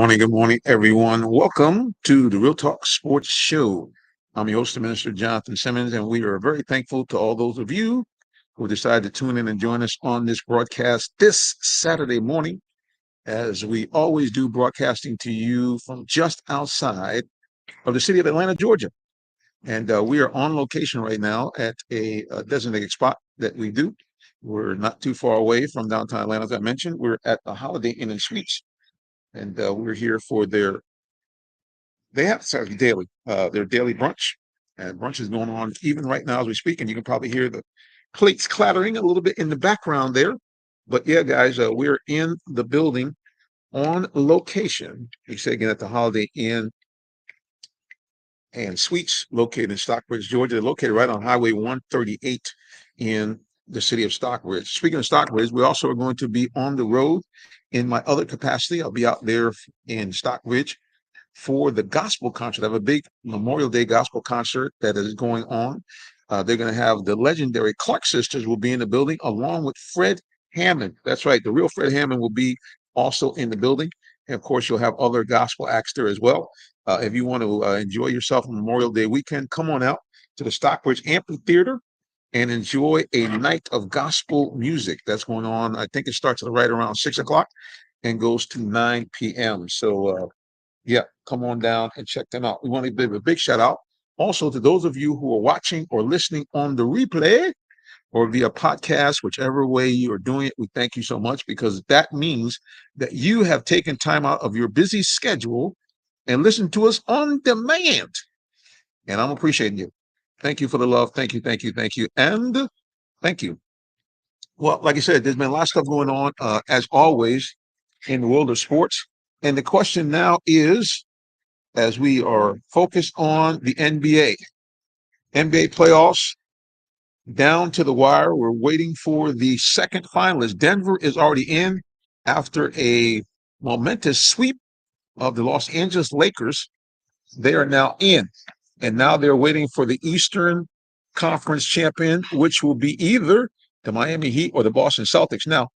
Good morning, everyone. Welcome to the Real Talk Sports Show. I'm your host, Minister Jonathan Simmons, and we are very thankful to all those of you who decided to tune in and join us on this broadcast this Saturday morning, as we always do, broadcasting to you from just outside of the city of Atlanta, Georgia. And we are on location right now at a designated spot that we do. We're not too far away from downtown Atlanta, as I mentioned. We're at the Holiday Inn and Suites, and we're here for they have service daily, their daily brunch, and brunch is going on even right now as we speak, and you can probably hear the plates clattering a little bit in the background there. But yeah, guys, we're in the building on location. We say again at the Holiday Inn and Suites, located in Stockbridge, Georgia. They're located right on Highway 138 in the city of Stockbridge. Speaking of Stockbridge, we also are going to be on the road in my other capacity. I'll be out there in Stockbridge for the gospel concert. I have a big Memorial Day gospel concert that is going on. They're going to have the legendary Clark sisters will be in the building along with Fred Hammond. That's right. The real Fred Hammond will be also in the building. And of course, you'll have other gospel acts there as well. If you want to enjoy yourself on Memorial Day weekend, come on out to the Stockbridge Amphitheater and enjoy a night of gospel music that's going on. I think it starts at right around 6 o'clock and goes to 9 p.m. So, yeah, come on down and check them out. We want to give a big shout out also to those of you who are watching or listening on the replay or via podcast, whichever way you are doing it. We thank you so much, because that means that you have taken time out of your busy schedule and listened to us on demand. And I'm appreciating you. Thank you for the love. Thank you, thank you, thank you, and thank you. Well, like I said, there's been a lot of stuff going on, as always, in the world of sports. And the question now is, as we are focused on the NBA playoffs down to the wire, we're waiting for the second finalist. Denver is already in after a momentous sweep of the Los Angeles Lakers. They are now in, and now they're waiting for the Eastern Conference champion, which will be either the Miami Heat or the Boston Celtics. Now,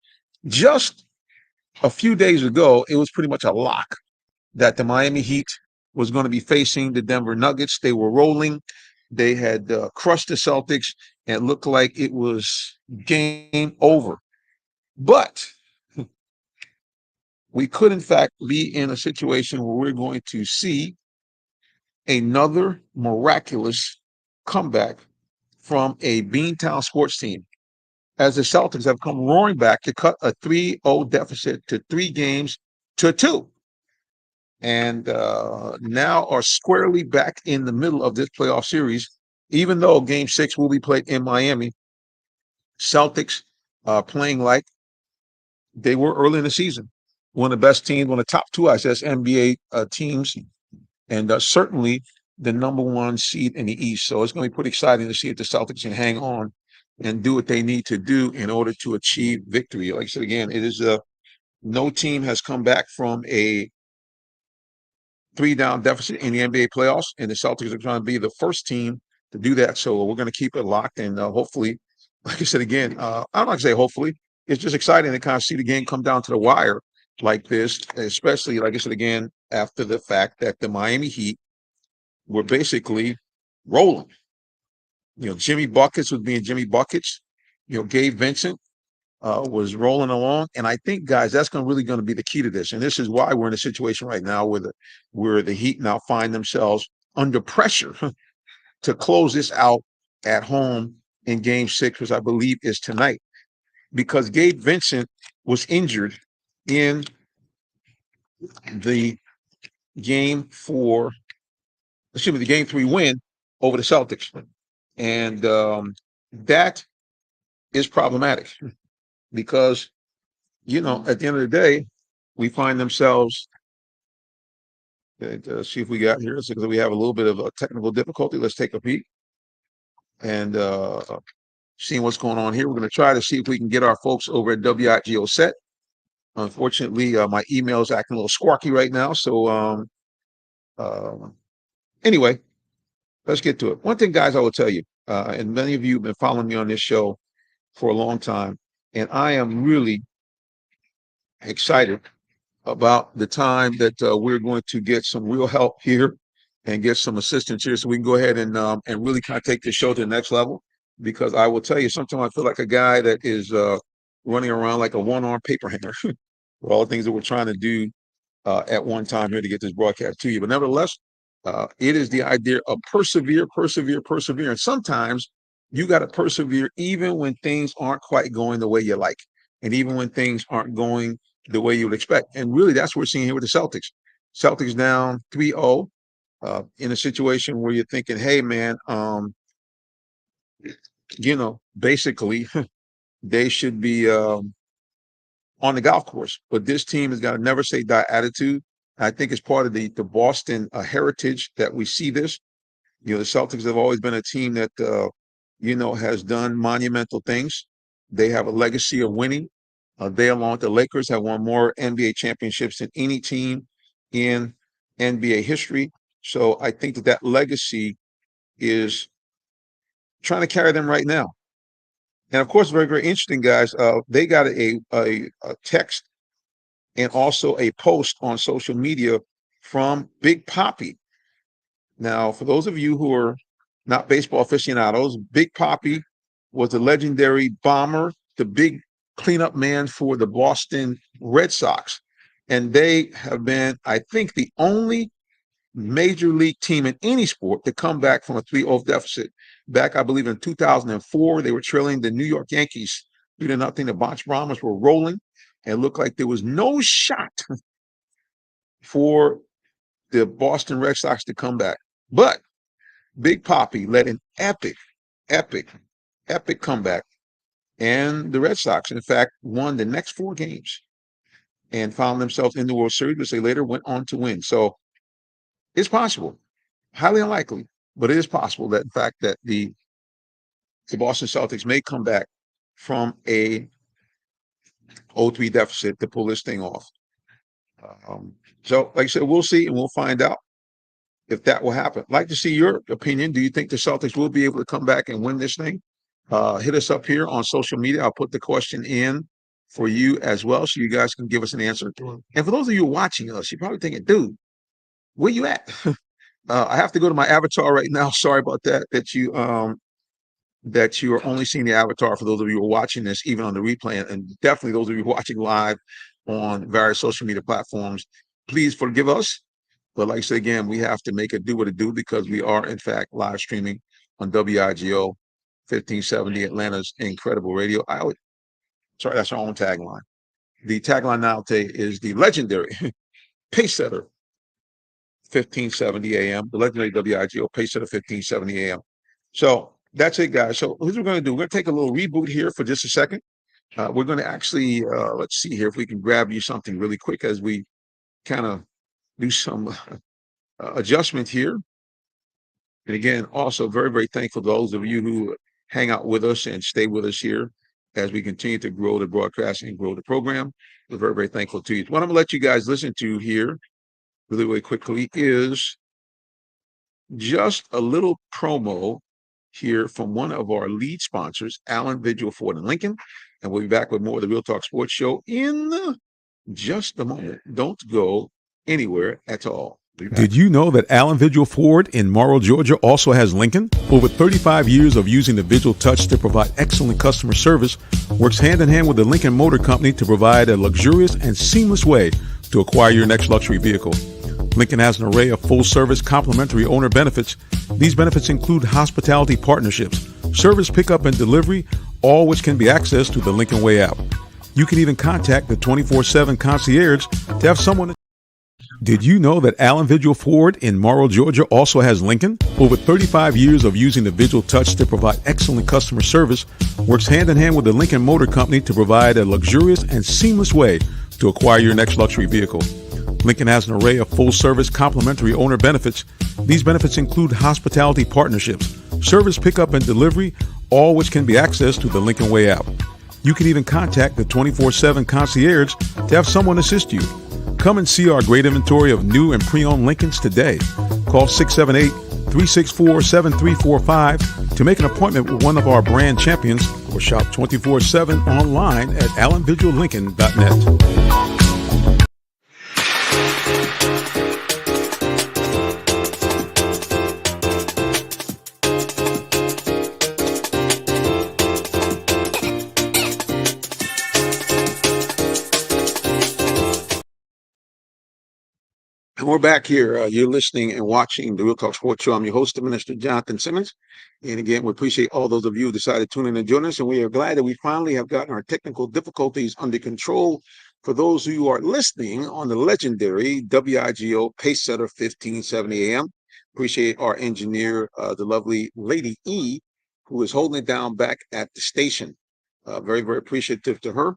just a few days ago, it was pretty much a lock that the Miami Heat was going to be facing the Denver Nuggets. They were rolling. They had crushed the Celtics and looked like it was game over. But we could, in fact, be in a situation where we're going to see another miraculous comeback from a Beantown sports team, as the Celtics have come roaring back to cut a 3-0 deficit to 3 games to 2. And now are squarely back in the middle of this playoff series, even though Game 6 will be played in Miami. Celtics playing like they were early in the season. One of the best teams, one of the top two, I says, NBA teams, and certainly the number one seed in the East. So it's going to be pretty exciting to see if the Celtics can hang on and do what they need to do in order to achieve victory. Like I said, again, it is no team has come back from a 3-down deficit in the NBA playoffs, and the Celtics are trying to be the first team to do that. So we're going to keep it locked, and hopefully, like I said again, I'm not going to say hopefully. It's just exciting to kind of see the game come down to the wire like this, especially, like I said again, after the fact that the Miami Heat were basically rolling. Jimmy Buckets was being Jimmy Buckets. Gabe Vincent was rolling along. And I think, guys, that's really going to be the key to this. And this is why we're in a situation right now where the Heat now find themselves under pressure to close this out at home in Game 6, which I believe is tonight, because Gabe Vincent was injured in the Game 3 win over the Celtics. And that is problematic because, at the end of the day, we find themselves, see if we got here, because we have a little bit of a technical difficulty. Let's take a peek and seeing what's going on here. We're going to try to see if we can get our folks over at WIGO set. Unfortunately, my email is acting a little squawky right now. So anyway, let's get to it. One thing, guys, I will tell you, and many of you have been following me on this show for a long time, and I am really excited about the time that we're going to get some real help here and get some assistance here so we can go ahead and really kind of take this show to the next level. Because I will tell you, sometimes I feel like a guy that is running around like a one-armed paper hanger for all the things that we're trying to do at one time here to get this broadcast to you. But nevertheless, it is the idea of persevere. And sometimes you got to persevere even when things aren't quite going the way you like, and even when things aren't going the way you would expect. And really, that's what we're seeing here with the Celtics. Celtics down 3-0 in a situation where you're thinking, hey, man, basically they should be on the golf course. But this team has got a never say die attitude. I think it's part of the Boston heritage that we see this. The Celtics have always been a team that, has done monumental things. They have a legacy of winning. They, along with the Lakers, have won more NBA championships than any team in NBA history. So I think that legacy is trying to carry them right now. And of course, very, very interesting, guys. They got a text and also a post on social media from Big Papi. Now, for those of you who are not baseball aficionados, Big Papi was the legendary bomber, the big cleanup man for the Boston Red Sox. And they have been, I think, the only major league team in any sport to come back from a 3-0 deficit. Back, I believe, in 2004, they were trailing the New York Yankees 3-0. The Box Brahmas were rolling, and it looked like there was no shot for the Boston Red Sox to come back. But Big Papi led an epic comeback. And the Red Sox, in fact, won the next 4 games and found themselves in the World Series, which they later went on to win. So it's possible, highly unlikely, but it is possible that, in fact, that the Boston Celtics may come back from a 0-3 deficit to pull this thing off. So, like I said, we'll see and we'll find out if that will happen. I'd like to see your opinion. Do you think the Celtics will be able to come back and win this thing? Hit us up here on social media. I'll put the question in for you as well, so you guys can give us an answer. And for those of you watching us, you're probably thinking, dude, where you at? I have to go to my avatar right now. Sorry about that, that you are only seeing the avatar for those of you who are watching this, even on the replay, and definitely those of you watching live on various social media platforms. Please forgive us. But like I said, again, we have to make it do what it do because we are, in fact, live streaming on WIGO 1570, Atlanta's incredible radio. Sorry, that's our own tagline. The tagline now today is the legendary Pacesetter 1570 AM, the legendary WIGO Pacesetter 1570 AM. So that's it, guys. So here's what we're going to do. We're going to take a little reboot here for just a second. We're going to actually, let's see here if we can grab you something really quick as we kind of do some adjustment here. And again, also very, very thankful to those of you who hang out with us and stay with us here as we continue to grow the broadcast and grow the program. We're very, very thankful to you. What I'm going to let you guys listen to here really, really quickly is just a little promo here from one of our lead sponsors, Allen Vigil Ford in Lincoln. And we'll be back with more of the Real Talk Sports Show in just a moment. Don't go anywhere at all. Did you know that Allen Vigil Ford in Morrow, Georgia also has Lincoln? Over 35 years of using the Vigil Touch to provide excellent customer service, works hand in hand with the Lincoln Motor Company to provide a luxurious and seamless way to acquire your next luxury vehicle. Lincoln has an array of full-service complimentary owner benefits. These benefits include hospitality partnerships, service pickup and delivery, all which can be accessed through the Lincoln Way app. You can even contact the 24/7 concierge to have someone. Did you know that Allen Vigil Ford in Morrow, Georgia also has Lincoln? Over 35 years of using the Vigil Touch to provide excellent customer service, works hand in hand with the Lincoln Motor Company to provide a luxurious and seamless way to acquire your next luxury vehicle. Lincoln has an array of full-service complimentary owner benefits. These benefits include hospitality partnerships, service pickup and delivery, all which can be accessed through the Lincoln Way app. You can even contact the 24/7 concierge to have someone assist you. Come and see our great inventory of new and pre-owned Lincolns today. Call 678-364-7345 to make an appointment with one of our brand champions or shop 24/7 online at allenvigillincoln.net. And we're back here. You're listening and watching the Real Talk Sports Show. I'm your host, Minister Jonathan Simmons. And again, we appreciate all those of you who decided to tune in and join us. And we are glad that we finally have gotten our technical difficulties under control. For those who are listening on the legendary WIGO Pace Setter 1570 AM, appreciate our engineer, the lovely Lady E, who is holding it down back at the station. Very, very appreciative to her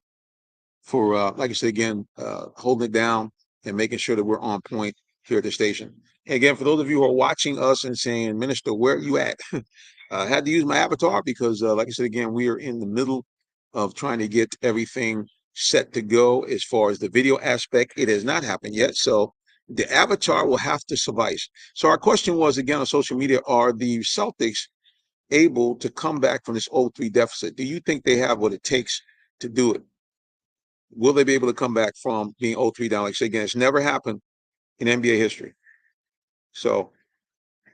for, like I said, again, holding it down and making sure that we're on point here at the station. And again, for those of you who are watching us and saying, Minister, where are you at? I had to use my avatar because, like I said, again, we are in the middle of trying to get everything set to go as far as the video aspect. It has not happened yet. So the avatar will have to suffice. So our question was, again, on social media, are the Celtics able to come back from this 0-3 deficit? Do you think they have what it takes to do it? Will they be able to come back from being 0-3 down? Like I said, again, it's never happened in NBA history. So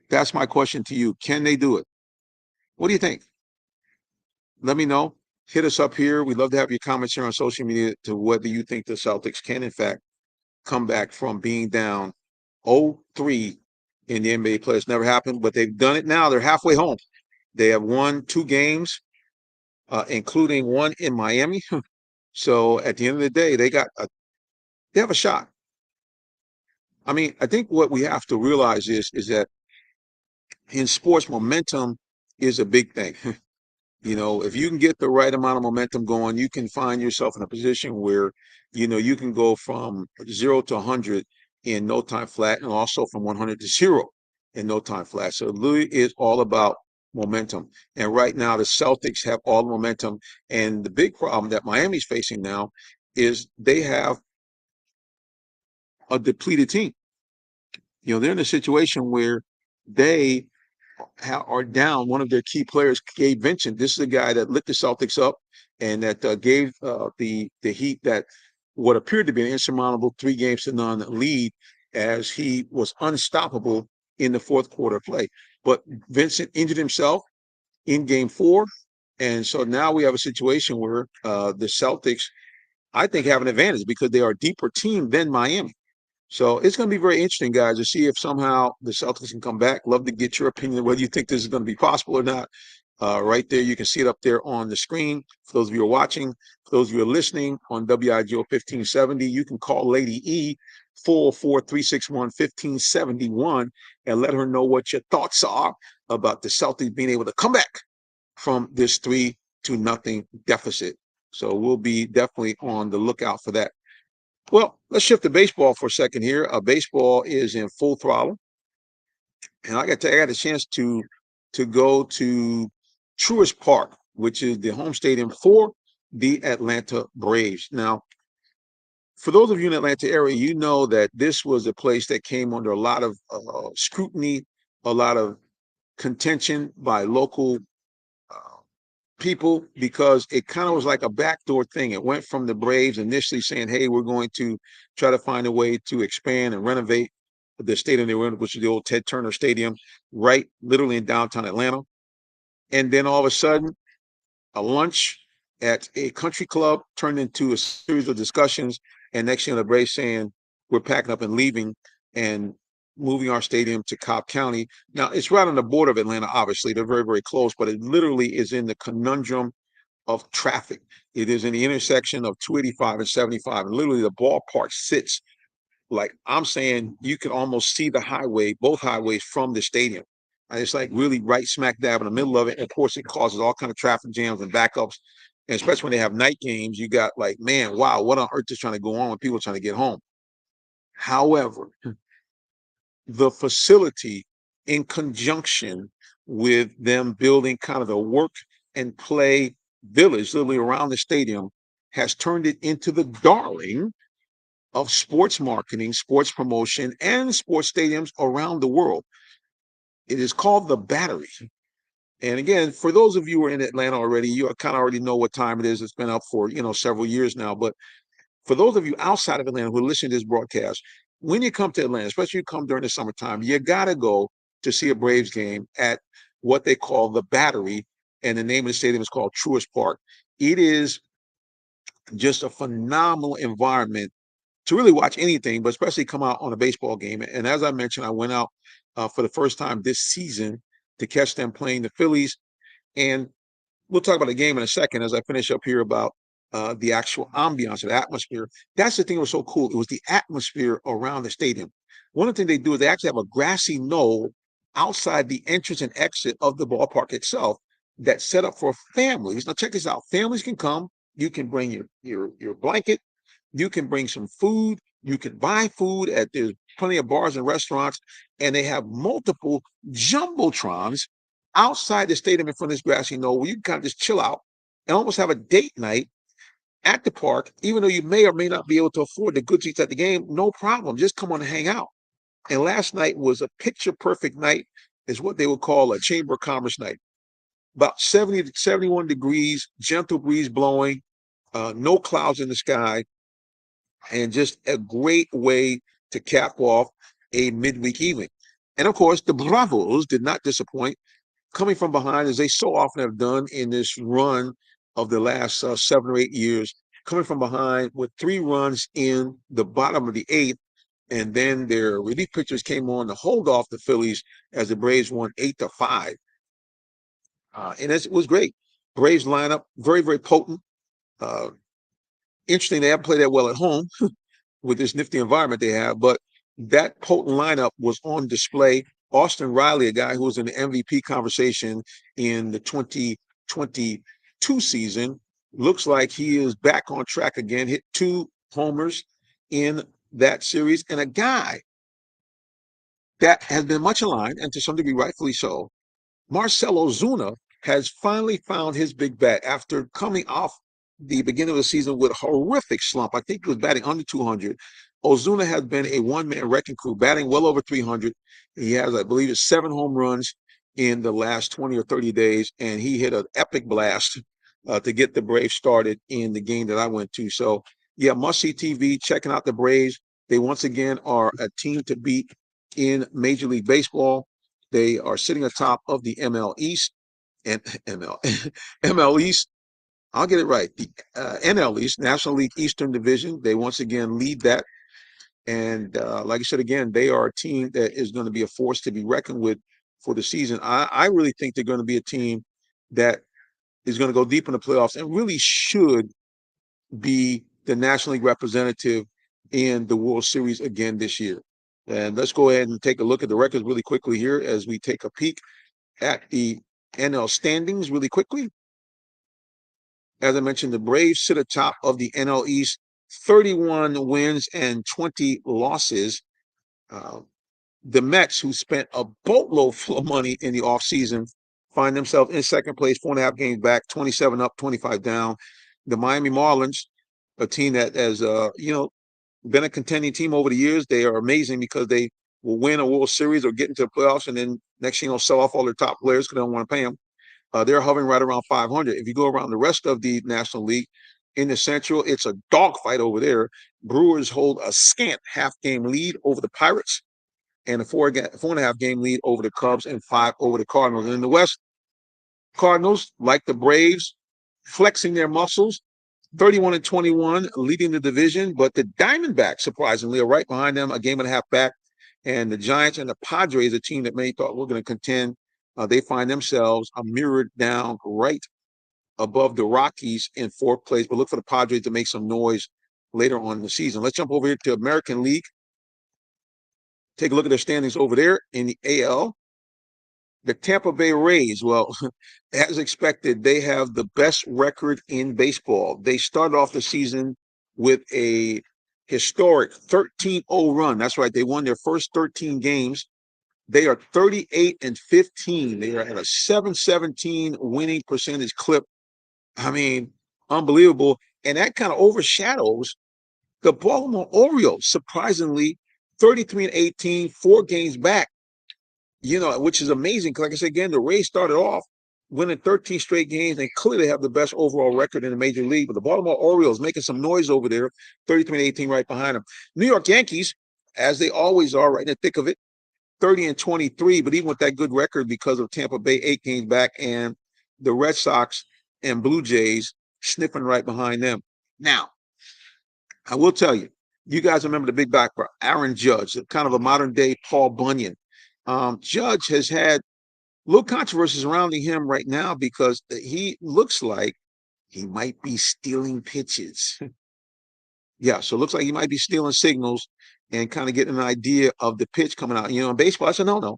that's my question to you. Can they do it? What do you think? Let me know. Hit us up here. We'd love to have your comments here on social media to whether you think the Celtics can, in fact, come back from being down 0-3 in the NBA play. It's never happened, but they've done it now. They're halfway home. They have won 2 games, including one in Miami. So at the end of the day, they have a shot. I mean, I think what we have to realize is that in sports, momentum is a big thing. You know, if you can get the right amount of momentum going, you can find yourself in a position where, you know, you can go from 0 to 100 in no time flat, and also from 100 to 0 in no time flat. So it really is all about momentum. And right now, the Celtics have all the momentum. And the big problem that Miami's facing now is they have a depleted team. You know, they're in a situation where they are down one of their key players, Gabe Vincent. This is a guy that lit the Celtics up and that gave the Heat that what appeared to be an insurmountable 3-0 lead, as he was unstoppable in the fourth quarter play. But Vincent injured himself in Game 4, and so now we have a situation where the Celtics, I think, have an advantage because they are a deeper team than Miami. So it's going to be very interesting, guys, to see if somehow the Celtics can come back. Love to get your opinion, whether you think this is going to be possible or not. Right there, you can see it up there on the screen. For those of you who are watching, for those of you who are listening on WIGO 1570, you can call Lady E 404-361-1571 and let her know what your thoughts are about the Celtics being able to come back from this 3-0 deficit. So we'll be definitely on the lookout for that. Well, let's shift to baseball for a second here. Baseball is in full throttle, and I got a chance to go to Truist Park, which is the home stadium for the Atlanta Braves. Now, for those of you in the Atlanta area, you know that this was a place that came under a lot of scrutiny, a lot of contention by local people, because it kind of was like a backdoor thing. It went from the Braves initially saying, hey, we're going to try to find a way to expand and renovate the stadium they were in, which is the old Ted Turner Stadium, right literally in downtown Atlanta. And then all of a sudden, a lunch at a country club turned into a series of discussions. And next thing, the Braves saying, we're packing up and leaving and moving our stadium to Cobb County. Now, it's right on the border of Atlanta, obviously. They're very, very close, but it literally is in the conundrum of traffic. It is in the intersection of 285 and 75. And literally, the ballpark sits like I'm saying, you can almost see the highway, both highways from the stadium. And it's like really right smack dab in the middle of it. And of course, it causes all kind of traffic jams and backups. And especially when they have night games, you got like, man, wow, what on earth is trying to go on when people are trying to get home? However, the facility, in conjunction with them building kind of the work and play village literally around the stadium, has turned it into the darling of sports marketing, sports promotion, and sports stadiums around the world. It is called the Battery. And again, for those of you who are in Atlanta already, you kind of already know what time it is. It's been up for, several years now. But for those of you outside of Atlanta who listen to this broadcast, when you come to Atlanta, especially you come during the summertime, you got to go to see a Braves game at what they call the Battery. And the name of the stadium is called Truist Park. It is just a phenomenal environment to really watch anything, but especially come out on a baseball game. And as I mentioned, I went out for the first time this season to catch them playing the Phillies. And we'll talk about the game in a second as I finish up here about the actual ambiance, the atmosphere. That's the thing that was so cool. It was the atmosphere around the stadium. One of the things they do is they actually have a grassy knoll outside the entrance and exit of the ballpark itself that's set up for families. Now check this out. Families can come. You can bring your blanket. You can bring some food. You can buy food at there's plenty of bars and restaurants, and they have multiple jumbotrons outside the stadium in front of this grassy knoll where you can kind of just chill out and almost have a date night at the park, even though you may or may not be able to afford the good seats at the game. No problem. Just come on and hang out. And last night was a picture perfect night, is what they would call a Chamber of Commerce night. About 70 to 71 degrees, gentle breeze blowing, no clouds in the sky, and just a great way to cap off a midweek evening. And of course, the Bravos did not disappoint, coming from behind as they so often have done in this run of the last 7 or 8 years, coming from behind with 3 runs in the bottom of the 8th. And then their relief pitchers came on to hold off the Phillies as the Braves won 8-5. And it was great. Braves lineup, very, very potent. Interesting, they haven't played that well at home with this nifty environment they have, but that potent lineup was on display. Austin Riley, a guy who was in the MVP conversation in the 2022 season, looks like he is back on track again, hit 2 homers in that series. And a guy that has been much aligned, and to some degree rightfully so, Marcell Ozuna has finally found his big bat after coming off the beginning of the season with a horrific slump. I think he was batting under 200. Ozuna has been a one-man wrecking crew, batting well over 300. He has, I believe, 7 home runs in the last 20 or 30 days, and he hit an epic blast to get the Braves started in the game that I went to. So, yeah, must-see TV, checking out the Braves. They once again are a team to beat in Major League Baseball. They are sitting atop of the ML East and ML East. I'll get it right. The NL East, National League Eastern Division. They once again lead that. And like I said, again, they are a team that is going to be a force to be reckoned with for the season. I really think they're going to be a team that is going to go deep in the playoffs and really should be the National League representative in the World Series again this year. And let's go ahead and take a look at the records really quickly here as we take a peek at the NL standings really quickly. As I mentioned, the Braves sit atop of the NL East, 31 wins and 20 losses. The Mets, who spent a boatload full of money in the offseason, find themselves in second place, 4.5 games back, 27 up, 25 down. The Miami Marlins, a team that has, been a contending team over the years. They are amazing because they will win a World Series or get into the playoffs, and then next thing sell off all their top players because they don't want to pay them. They're hovering right around 500. If you go around the rest of the National League, in the Central, it's a dogfight over there. Brewers hold a scant half-game lead over the Pirates and a 4.5 game lead over the Cubs and 5 over the Cardinals. And in the West, Cardinals, like the Braves, flexing their muscles, 31-21, leading the division. But the Diamondbacks, surprisingly, are right behind them, a game and a half back. And the Giants and the Padres, a team that many thought were going to contend, they find themselves mirrored down right above the Rockies in fourth place. But look for the Padres to make some noise later on in the season. Let's jump over here to American League. Take a look at their standings over there in the AL. The Tampa Bay Rays, well, as expected, they have the best record in baseball. They started off the season with a historic 13-0 run. That's right. They won their first 13 games. They are 38-15. They are at a 717 winning percentage clip. I mean, unbelievable. And that kind of overshadows the Baltimore Orioles, surprisingly, 33-18, 4 games back, which is amazing. Like I said, again, the Rays started off winning 13 straight games and clearly have the best overall record in the major league. But the Baltimore Orioles making some noise over there, 33-18 right behind them. New York Yankees, as they always are, right in the thick of it, 30-23. But even with that good record because of Tampa Bay 8 games back, and the Red Sox and Blue Jays sniffing right behind them. Now, I will tell you, you guys remember the big backer, Aaron Judge, kind of a modern day Paul Bunyan. Judge has had little controversy surrounding him right now because he looks like he might be stealing pitches. Yeah, so it looks like he might be stealing signals and kind of getting an idea of the pitch coming out. In baseball, I said, no.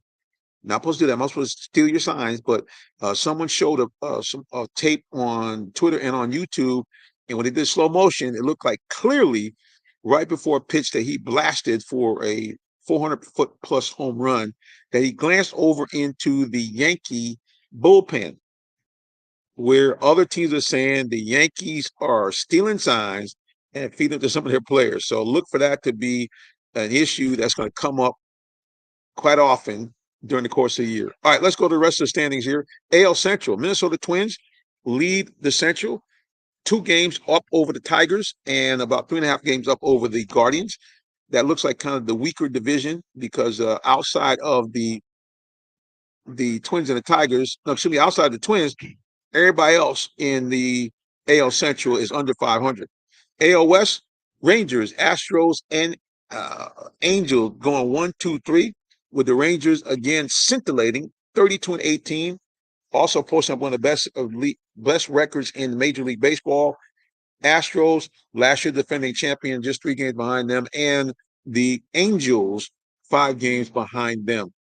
Not supposed to do that. I'm not supposed to steal your signs, but someone showed some tape on Twitter and on YouTube, and when they did slow motion, it looked like clearly right before a pitch that he blasted for a 400-foot plus home run that he glanced over into the Yankee bullpen, where other teams are saying the Yankees are stealing signs and feeding them to some of their players. So look for that to be an issue that's going to come up quite often during the course of the year. All right, let's go to the rest of the standings here. AL Central, Minnesota Twins lead the Central, 2 games up over the Tigers and about 3.5 games up over the Guardians. That looks like kind of the weaker division because outside of the Twins and the Tigers, outside the Twins, everybody else in the AL Central is under 500. AL West, Rangers, Astros, and Angels going 1, 2, 3. With the Rangers again scintillating, 32-18, also posting up one of the best records in Major League Baseball. Astros, last year defending champion, just 3 games behind them, and the Angels 5 games behind them.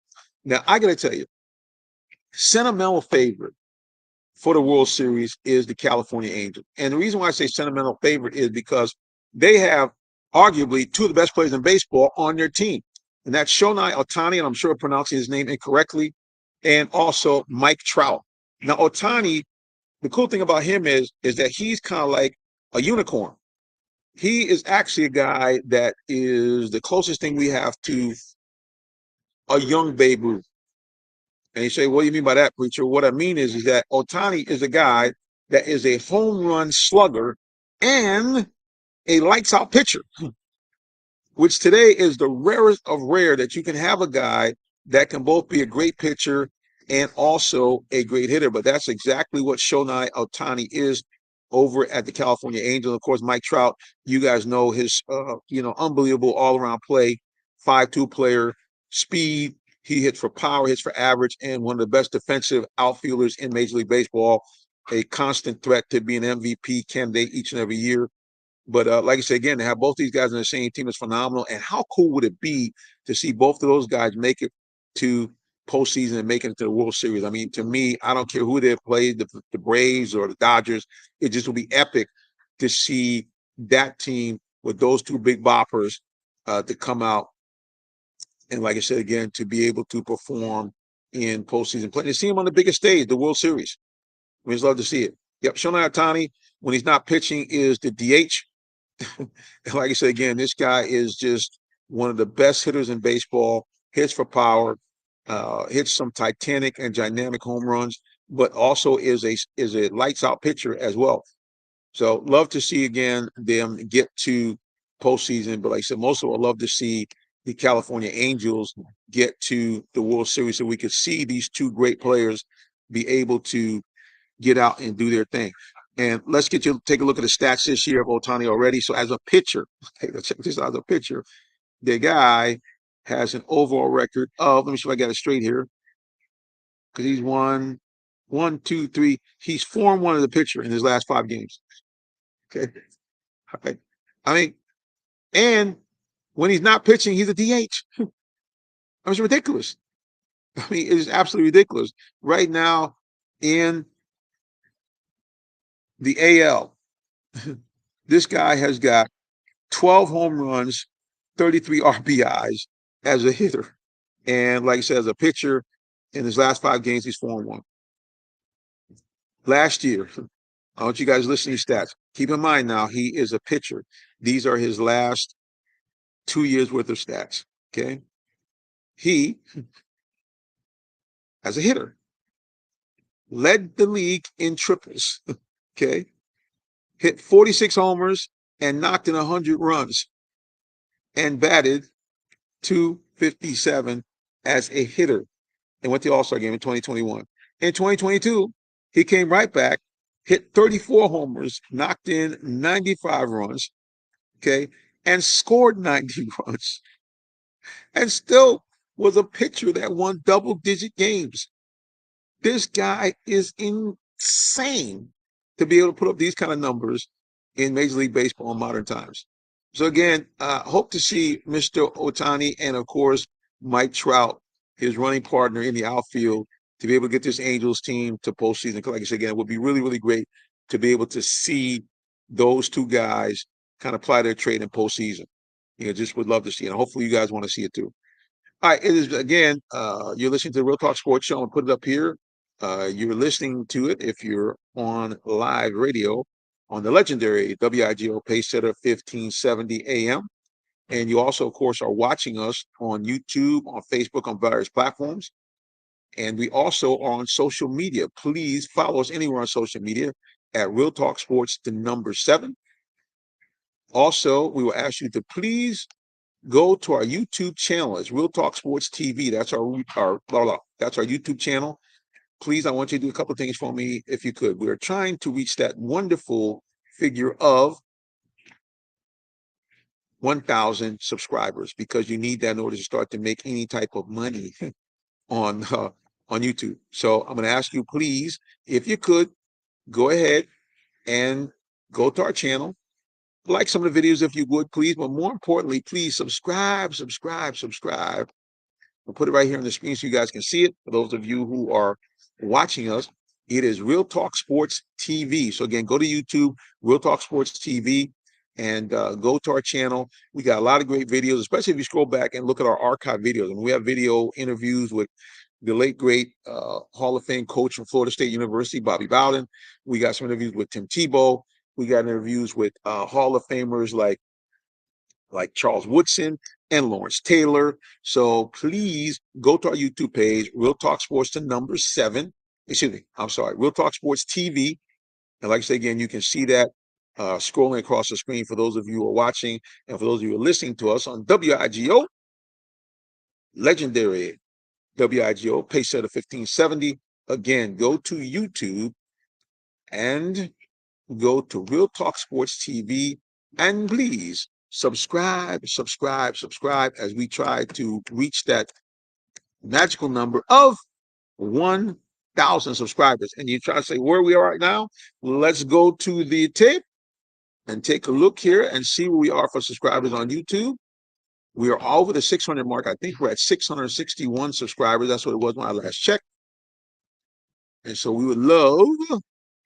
Now, I got to tell you, sentimental favorite for the World Series is the California Angels. And the reason why I say sentimental favorite is because they have arguably 2 of the best players in baseball on their team. And that's Shohei Ohtani, and I'm sure I'm pronouncing his name incorrectly, and also Mike Trout. Now, Ohtani, the cool thing about him is that he's kind of like a unicorn. He is actually a guy that is the closest thing we have to a young Babe Ruth. And you say, what do you mean by that, preacher? What I mean is that Ohtani is a guy that is a home run slugger and a lights-out pitcher, which today is the rarest of rare, that you can have a guy that can both be a great pitcher and also a great hitter. But that's exactly what Shohei Ohtani is over at the California Angels. Of course, Mike Trout, you guys know his, unbelievable all-around play, 5'2" player, speed. He hits for power, hits for average, and one of the best defensive outfielders in Major League Baseball, a constant threat to be an MVP candidate each and every year. But like I said, again, to have both these guys on the same team is phenomenal. And how cool would it be to see both of those guys make it to postseason and make it to the World Series? I mean, to me, I don't care who they played, the Braves or the Dodgers. It just would be epic to see that team with those 2 big boppers to come out. And like I said, again, to be able to perform in postseason play. And to see him on the biggest stage, the World Series. We just love to see it. Yep, Shohei Ohtani, when he's not pitching, is the DH. And like I said, again, this guy is just one of the best hitters in baseball, hits for power, hits some titanic and dynamic home runs, but also is a lights-out pitcher as well. So love to see, again, them get to postseason. But like I said, most of all, love to see the California Angels get to the World Series so we could see these 2 great players be able to get out and do their thing. And let's take a look at the stats this year of Ohtani already. So as a pitcher, let's check this out. As a pitcher, the guy has an overall record of, let me see if I got it straight here, because he's won 1, 2, 3. He's 4-1 of the pitcher in his last 5 games. Okay. Okay. I mean, and when he's not pitching, he's a DH. I mean, it's ridiculous. I mean, it is absolutely ridiculous. Right now in the AL, this guy has got 12 home runs, 33 RBIs as a hitter. And like I said, as a pitcher, in his last 5 games, he's 4-1. Last year, I want you guys to listen to these stats. Keep in mind now, he is a pitcher. These are his last 2 years worth of stats. Okay. He, as a hitter, led the league in triples. Okay. Hit 46 homers and knocked in 100 runs and batted .257 as a hitter and went to the All-Star game in 2021. In 2022, he came right back, hit 34 homers, knocked in 95 runs, okay, and scored 90 runs, and still was a pitcher that won double-digit games. This guy is insane to be able to put up these kind of numbers in Major League Baseball in modern times. So again, hope to see Mr. Ohtani and, of course, Mike Trout, his running partner in the outfield, to be able to get this Angels team to postseason. Because like I said, again, it would be really, really great to be able to see those two guys kind of ply their trade in postseason. Just would love to see it. And hopefully you guys want to see it too. All right, it is, again, you're listening to the Real Talk Sports Show. I'm put it up here. You're listening to it if you're on live radio on the legendary WIGO Pacesetter 1570 AM. And you also, of course, are watching us on YouTube, on Facebook, on various platforms. And we also are on social media. Please follow us anywhere on social media at Real Talk Sports, the number 7. Also, we will ask you to please go to our YouTube channel. It's Real Talk Sports TV. That's our YouTube channel. Please, I want you to do a couple of things for me, if you could. We are trying to reach that wonderful figure of 1,000 subscribers, because you need that in order to start to make any type of money on YouTube. So I'm going to ask you, please, if you could, go ahead and go to our channel. Like some of the videos if you would, please. But more importantly, please subscribe. I'll put it right here on the screen so you guys can see it. For those of you who are watching us, it is Real Talk Sports TV. So again, go to YouTube, Real Talk Sports TV, and go to our channel. We got a lot of great videos, especially if you scroll back and look at our archive videos. And we have video interviews with the late, great Hall of Fame coach from Florida State University, Bobby Bowden. We got some interviews with Tim Tebow. We got interviews with Hall of Famers like Charles Woodson and Lawrence Taylor. So please go to our YouTube page, Real Talk Sports, the number 7. Real Talk Sports TV. And like I say again, you can see that scrolling across the screen for those of you who are watching, and for those of you who are listening to us on WIGO, legendary WIGO Pacesetter 1570. Again, go to YouTube and go to Real Talk Sports TV, and please subscribe as we try to reach that magical number of 1,000 subscribers. And you try to say where we are right now. Let's go to the tape and take a look here and see where we are for subscribers on YouTube. We are over the 600 mark. I think we're at 661 subscribers. That's what it was when I last checked. And so we would love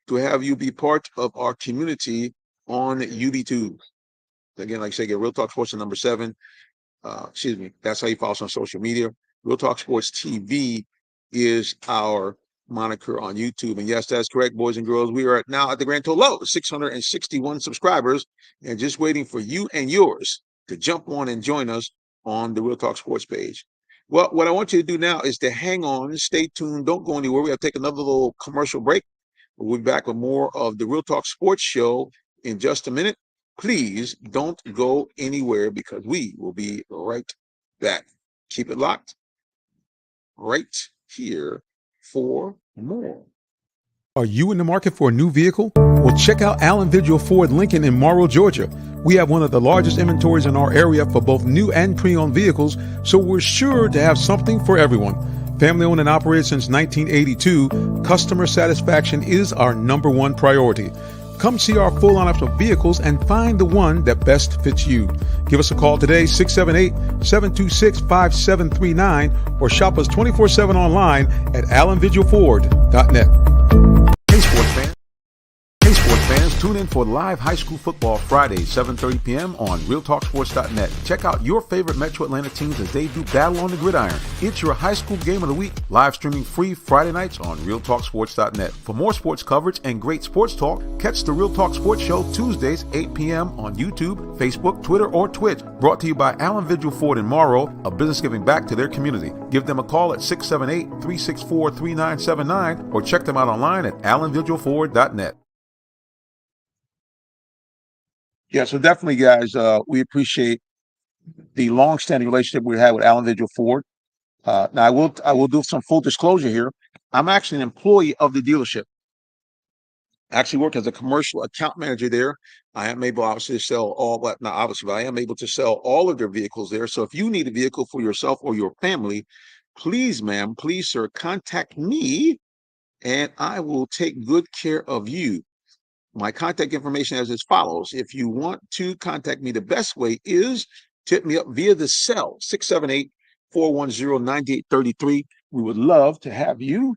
to have you be part of our community on UBTube. Again, like I say, get Real Talk Sports, the number 7. That's how you follow us on social media. Real Talk Sports TV is our moniker on YouTube. And yes, that's correct, boys and girls. We are now at the grand total of 661 subscribers, and just waiting for you and yours to jump on and join us on the Real Talk Sports page. Well, what I want you to do now is to hang on, stay tuned, don't go anywhere. We have to take another little commercial break. We'll be back with more of the Real Talk Sports Show in just a minute. Please don't go anywhere, because we will be right back. Keep it locked right here for more. Are you in the market for a new vehicle? Well, check out Allen Vigil Ford Lincoln in Morrow, Georgia. We have one of the largest inventories in our area for both new and pre-owned vehicles, so we're sure to have something for everyone. Family owned and operated since 1982, customer satisfaction is our number one priority. Come see our full lineup of vehicles and find the one that best fits you. Give us a call today, 678-726-5739, or shop us 24/7 online at allenvigilford.net. Hey sports fans. Hey sports fans, tune in for live high school football Fridays, 7:30 p.m. on realtalksports.net. Check out your favorite Metro Atlanta teams as they do battle on the gridiron. It's your high school game of the week, live streaming free Friday nights on realtalksports.net. For more sports coverage and great sports talk, catch the Real Talk Sports Show Tuesdays, 8 p.m. on YouTube, Facebook, Twitter, or Twitch. Brought to you by Allen Vigil Ford in Morrow, a business giving back to their community. Give them a call at 678-364-3979 or check them out online at allenvigilford.net. Yeah, so definitely, guys, we appreciate the long-standing relationship we had with Allen Vigil Ford. Now, I will do some full disclosure here. I'm actually an employee of the dealership. I actually work as a commercial account manager there. I am able, obviously, to sell all, but not obviously, but I am able to sell all of their vehicles there. So if you need a vehicle for yourself or your family, please, ma'am, please, sir, contact me, and I will take good care of you. My contact information is as follows. If you want to contact me, the best way is tip me up via the cell, 678-410-9833. We would love to have you,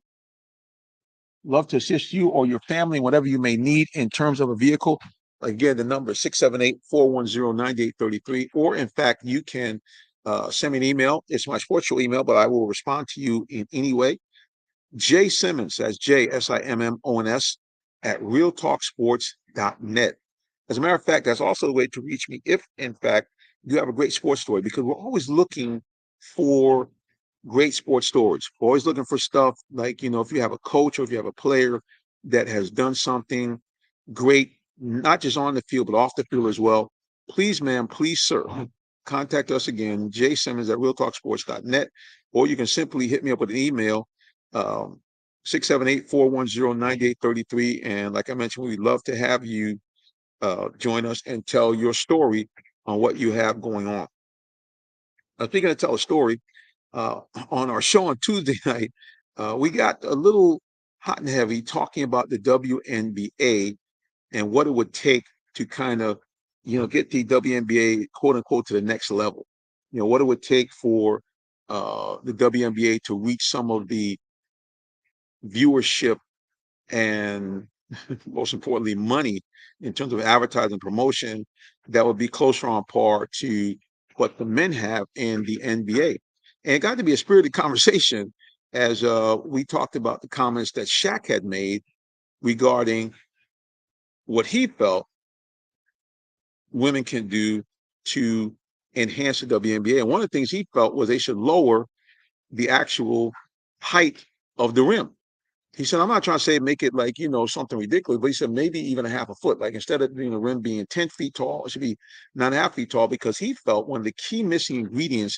love to assist you or your family, whatever you may need in terms of a vehicle. Again, the number is 678-410-9833. Or in fact, you can send me an email. It's my sports show email, but I will respond to you in any way. J Simmons, that's JSIMMONS, at realtalksports.net. As a matter of fact, that's also the way to reach me if, in fact, you have a great sports story, because we're always looking for great sports stories. We're always looking for stuff like, if you have a coach or if you have a player that has done something great, not just on the field, but off the field as well. Please, ma'am, please, sir, contact us again, J Simmons at realtalksports.net, or you can simply hit me up with an email, 678-410-9833. And like I mentioned, we'd love to have you join us and tell your story on what you have going on. Now, speaking of tell a story, on our show on Tuesday night, we got a little hot and heavy talking about the WNBA and what it would take to kind of, get the WNBA, quote unquote, to the next level. What it would take for the WNBA to reach some of the viewership and most importantly, money in terms of advertising promotion that would be closer on par to what the men have in the NBA. And it got to be a spirited conversation as we talked about the comments that Shaq had made regarding what he felt women can do to enhance the WNBA. And one of the things he felt was they should lower the actual height of the rim. He said, I'm not trying to say make it like, something ridiculous, but he said maybe even a half a foot. Like instead of the rim being 10 feet tall, it should be 9.5 feet tall, because he felt one of the key missing ingredients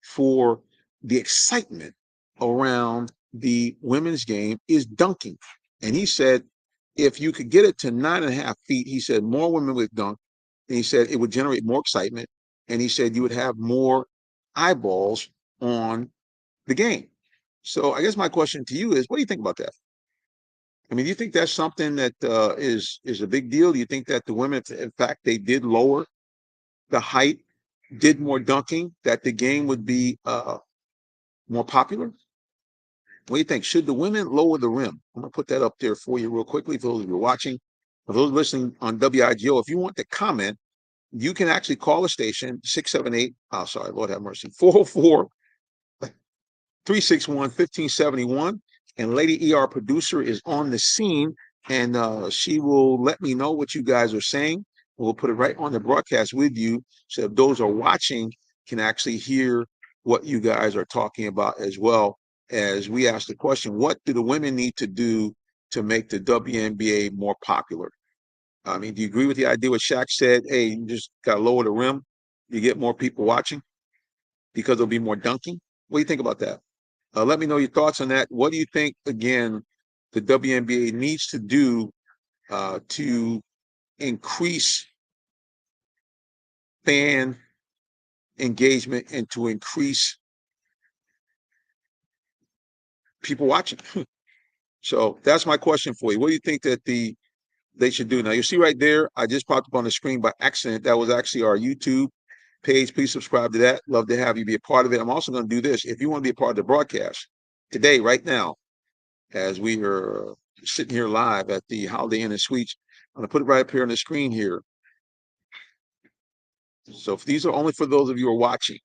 for the excitement around the women's game is dunking. And he said, if you could get it to 9.5 feet, he said more women would dunk. And he said it would generate more excitement. And he said you would have more eyeballs on the game. So I guess my question to you is, what do you think about that? I mean, do you think that's something that is a big deal? Do you think that the women, in fact, they did lower the height, did more dunking, that the game would be more popular? What do you think? Should the women lower the rim? I'm going to put that up there for you real quickly for those of you watching. For those listening on WIGO, if you want to comment, you can actually call the station, 678, sorry, Lord have mercy, 404-361-1571. And Lady ER producer is on the scene, and she will let me know what you guys are saying. We'll put it right on the broadcast with you, so if those are watching can actually hear what you guys are talking about, as well as we ask the question, what do the women need to do to make the WNBA more popular? I mean, do you agree with the idea what Shaq said? Hey, you just got to lower the rim. You get more people watching because there'll be more dunking. What do you think about that? Let me know your thoughts on that. What do you think, again, the WNBA needs to do to increase fan engagement and to increase people watching? So that's my question for you. What do you think that they should do? Now you see right there, I just popped up on the screen by accident. That was actually our YouTube page. Please subscribe to that. Love to have you be a part of it. I'm also going to do this. If you want to be a part of the broadcast today, right now, as we are sitting here live at the Holiday Inn and Suites, I'm going to put it right up here on the screen here. So if these are only for those of you who are watching.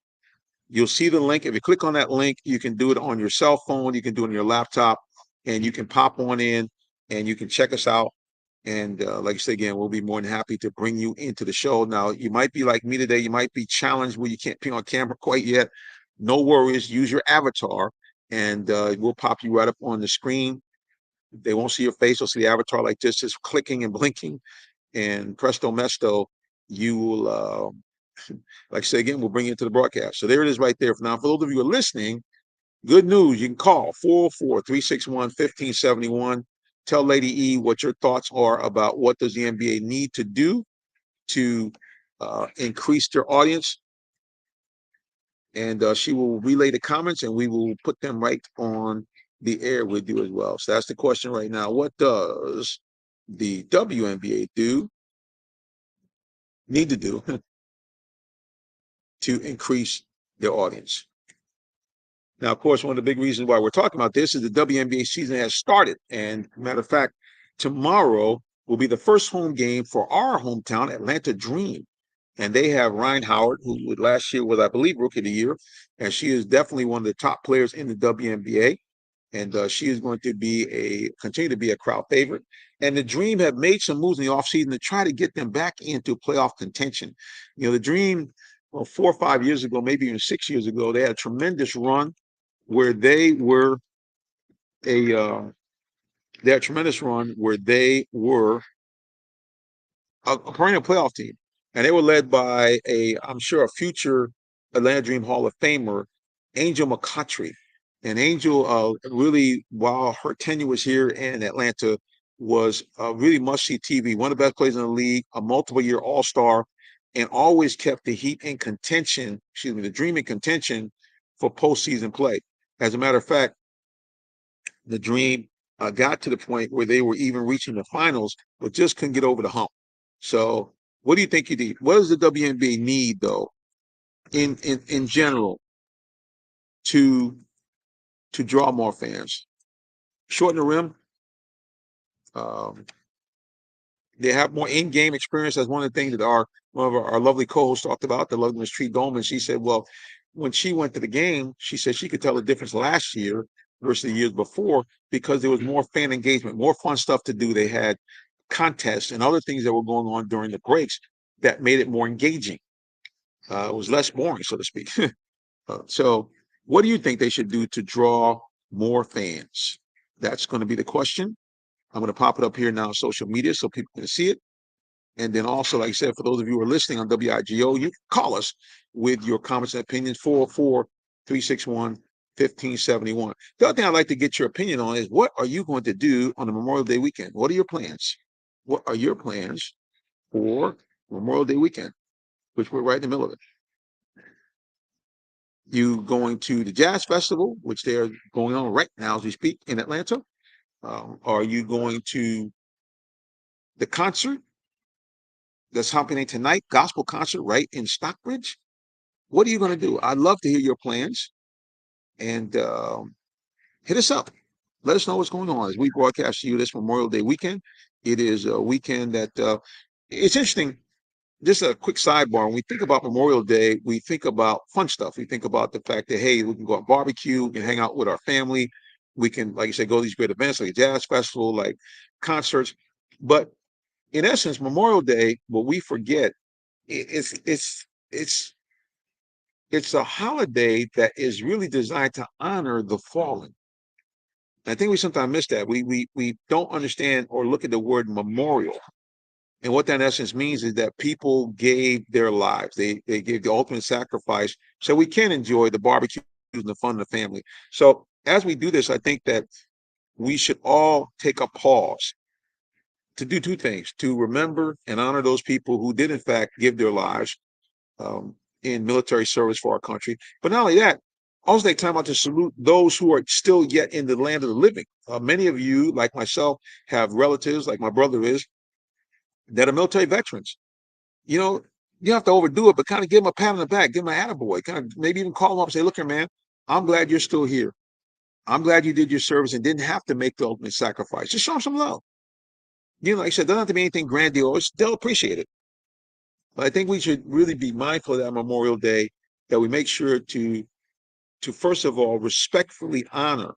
You'll see the link. If you click on that link, you can do it on your cell phone. You can do it on your laptop, and you can pop on in and you can check us out. And like I said, again, we'll be more than happy to bring you into the show. Now, you might be like me today. You might be challenged where you can't be on camera quite yet. No worries. Use your avatar, and we'll pop you right up on the screen. They won't see your face. They'll see the avatar like this, just clicking and blinking. And presto mesto, you will, like I say again, we'll bring you into the broadcast. So there it is right there. Now, for those of you who are listening, good news. You can call 404-361-1571. Tell Lady E what your thoughts are about what does the NBA need to do to increase their audience. And she will relay the comments and we will put them right on the air with you as well. So that's the question right now. What does the WNBA need to do to increase their audience? Now, of course, one of the big reasons why we're talking about this is the WNBA season has started. And matter of fact, tomorrow will be the first home game for our hometown, Atlanta Dream. And they have Ryan Howard, who last year was, I believe, Rookie of the Year. And she is definitely one of the top players in the WNBA. And she is going to continue to be a crowd favorite. And the Dream have made some moves in the offseason to try to get them back into playoff contention. You know, the Dream, well, 4 or 5 years ago, maybe even 6 years ago, they had a tremendous run where they were a perennial playoff team, and they were led by I'm sure a future Atlanta Dream Hall of Famer, Angel McCoughtry. And Angel, really, while her tenure was here in Atlanta, was really must-see TV. One of the best players in the league, a multiple-year All-Star, and always kept the Heat in contention. The Dream in contention for postseason play. As a matter of fact, the Dream got to the point where they were even reaching the finals, but just couldn't get over the hump. So, what do you think you need? What does the WNBA need, though, in general, to draw more fans? Shorten the rim. They have more in-game experience. That's one of the things that one of our lovely co-hosts talked about, the lovely Ms. Tree Dolman. She said, well, when she went to the game, she said she could tell the difference last year versus the years before because there was more fan engagement, more fun stuff to do. They had contests and other things that were going on during the breaks that made it more engaging. It was less boring, so to speak. So what do you think they should do to draw more fans? That's going to be the question. I'm going to pop it up here now on social media so people can see it. And then also, like I said, for those of you who are listening on WIGO, you can call us with your comments and opinions, 404-361-1571. The other thing I'd like to get your opinion on is what are you going to do on the Memorial Day weekend? What are your plans? What are your plans for Memorial Day weekend, which we're right in the middle of it? You going to the Jazz Festival, which they're going on right now as we speak in Atlanta? Are you going to the concert that's happening tonight, gospel concert right in Stockbridge? What are you going to do? I'd love to hear your plans, and hit us up. Let us know what's going on as we broadcast to you this Memorial Day weekend. It is a weekend that it's interesting. Just a quick sidebar. When we think about Memorial Day, we think about fun stuff. We think about the fact that, hey, we can go out barbecue, we can hang out with our family. We can, like you said, go to these great events like a jazz festival, like concerts. But in essence, Memorial Day, what we forget, it's a holiday that is really designed to honor the fallen. I think we sometimes miss that. We don't understand or look at the word memorial. And what that in essence means is that people gave their lives. They gave the ultimate sacrifice so we can enjoy the barbecue and the fun of the family. So as we do this, I think that we should all take a pause to do two things: to remember and honor those people who did, in fact, give their lives in military service for our country. But not only that, also take time out to salute those who are still yet in the land of the living. Many of you, like myself, have relatives, like my brother is, that are military veterans. You know, you don't have to overdo it, but kind of give them a pat on the back, give them a attaboy, kind of maybe even call them up and say, look here, man, I'm glad you're still here. I'm glad you did your service and didn't have to make the ultimate sacrifice. Just show them some love. You know, like I said, doesn't have to be anything grandiose. They'll appreciate it. But I think we should really be mindful of that Memorial Day, that we make sure to first of all respectfully honor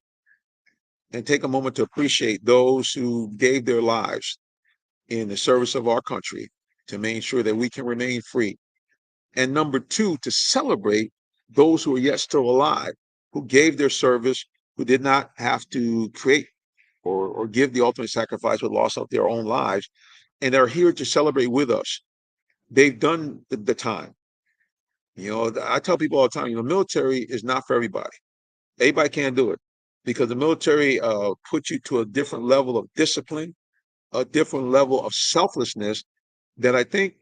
and take a moment to appreciate those who gave their lives in the service of our country to make sure that we can remain free. And number two, to celebrate those who are yet still alive, who gave their service, who did not have to create or give the ultimate sacrifice with loss of their own lives, and are here to celebrate with us. They've done the time. You know, I tell people all the time, you know, military is not for everybody. Everybody can't do it because the military puts you to a different level of discipline, a different level of selflessness that I think,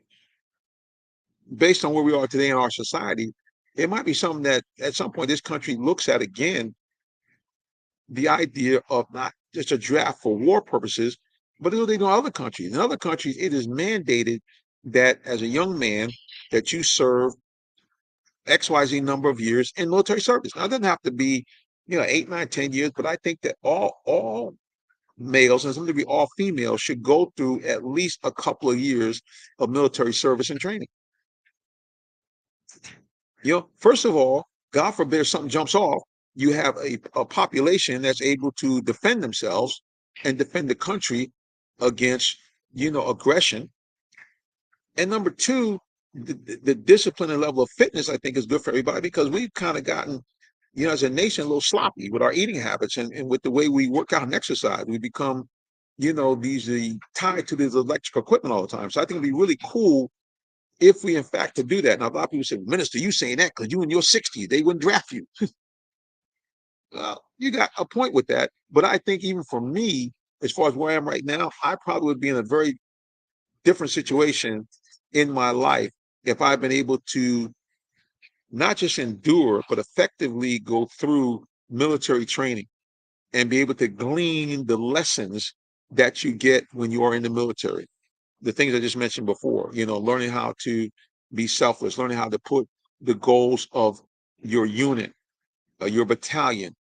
based on where we are today in our society, it might be something that at some point this country looks at again, the idea of not just a draft for war purposes, but what they do in other countries. In other countries, it is mandated that as a young man that you serve XYZ number of years in military service. Now, it doesn't have to be, you know, 8, 9, 10 years, but I think that all males and some degree all females should go through at least a couple of years of military service and training. You know, first of all, God forbid if something jumps off, you have a population that's able to defend themselves and defend the country against, you know, aggression. And number two, the discipline and level of fitness, I think, is good for everybody because we've kind of gotten, you know, as a nation, a little sloppy with our eating habits and with the way we work out and exercise. We become, you know, these tied to this electric equipment all the time. So I think it'd be really cool if we, in fact, could do that. Now, a lot of people say, Minister, you saying that because you in your 60s, they wouldn't draft you. Well, you got a point with that. But I think even for me, as far as where I am right now, I probably would be in a very different situation in my life if I've been able to not just endure, but effectively go through military training and be able to glean the lessons that you get when you are in the military. The things I just mentioned before, you know, learning how to be selfless, learning how to put the goals of your unit, your battalion,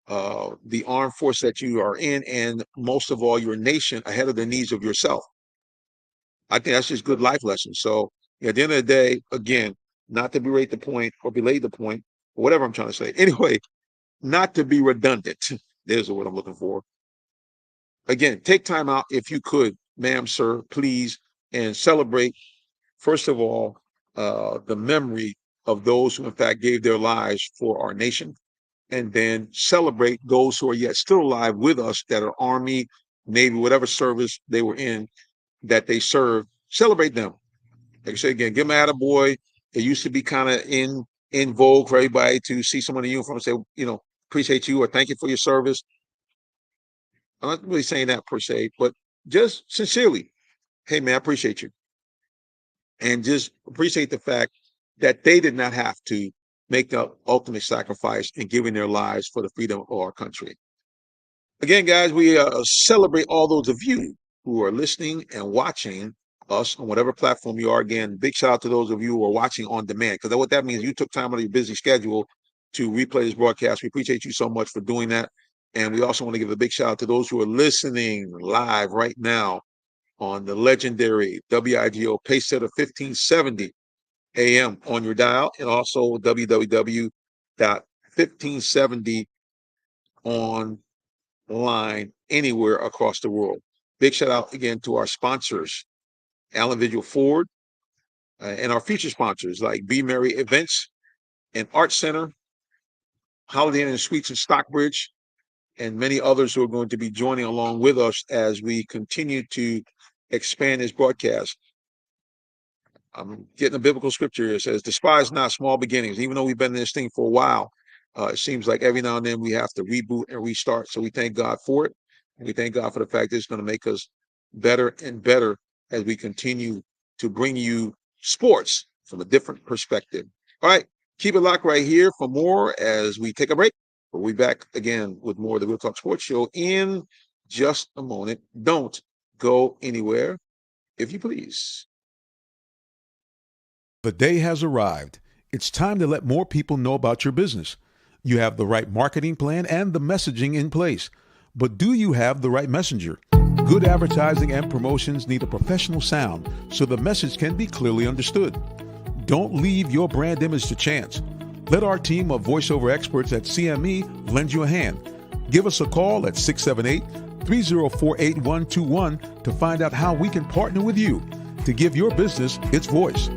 the armed force that you are in, and most of all, your nation ahead of the needs of yourself. I think that's just good life lessons. So at the end of the day, again, not to berate the point or belay the point, or whatever I'm trying to say. Anyway, not to be redundant. There's what I'm looking for. Again, take time out if you could, ma'am, sir, please, and celebrate, first of all, the memory of those who, in fact, gave their lives for our nation, and then celebrate those who are yet still alive with us that are Army, Navy, whatever service they were in, that they served. Celebrate them. Like I said again, give them an attaboy. It used to be kind of in vogue for everybody to see someone in uniform and say, you know, appreciate you or thank you for your service. I'm not really saying that per se, but just sincerely, hey man, I appreciate you. And just appreciate the fact that they did not have to make the ultimate sacrifice in giving their lives for the freedom of our country. Again, guys, we celebrate all those of you who are listening and watching us on whatever platform you are. Again, big shout out to those of you who are watching on demand, because what that means, you took time out of your busy schedule to replay this broadcast. We appreciate you so much for doing that. And we also want to give a big shout out to those who are listening live right now on the legendary WIGO Pacesetter 1570 AM on your dial, and also www.1570 online anywhere across the world. Big shout out again to our sponsors, Allen Vigil Ford, and our future sponsors like Be Merry Events and Art Center, Holiday Inn and Suites in Stockbridge, and many others who are going to be joining along with us as we continue to expand this broadcast. I'm getting a biblical scripture here. It says, despise not small beginnings. Even though we've been in this thing for a while, it seems like every now and then we have to reboot and restart. So we thank God for it. We thank God for the fact that it's going to make us better and better as we continue to bring you sports from a different perspective. All right, keep it locked right here for more as we take a break. We'll be back again with more of the Real Talk Sports Show in just a moment. Don't go anywhere, if you please. The day has arrived. It's time to let more people know about your business. You have the right marketing plan and the messaging in place. But do you have the right messenger? Good advertising and promotions need a professional sound so the message can be clearly understood. Don't leave your brand image to chance. Let our team of voiceover experts at CME lend you a hand. Give us a call at 678-304-8121 to find out how we can partner with you to give your business its voice.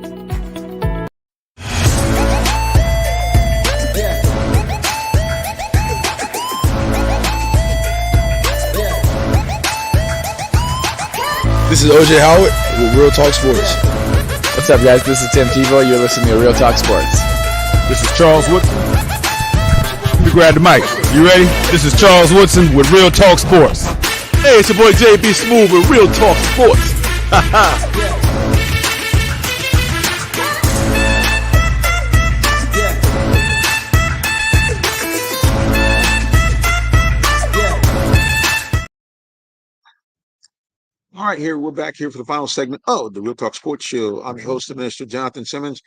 This is OJ Howard with Real Talk Sports. What's up, guys? This is Tim Tebow. You're listening to Real Talk Sports. This is Charles Woodson. Let me grab the mic. You ready? This is Charles Woodson with Real Talk Sports. Hey, it's your boy JB Smooth with Real Talk Sports. All right, we're back here for the final segment of the Real Talk Sports Show. I'm your host, Mr. Jonathan Simmons,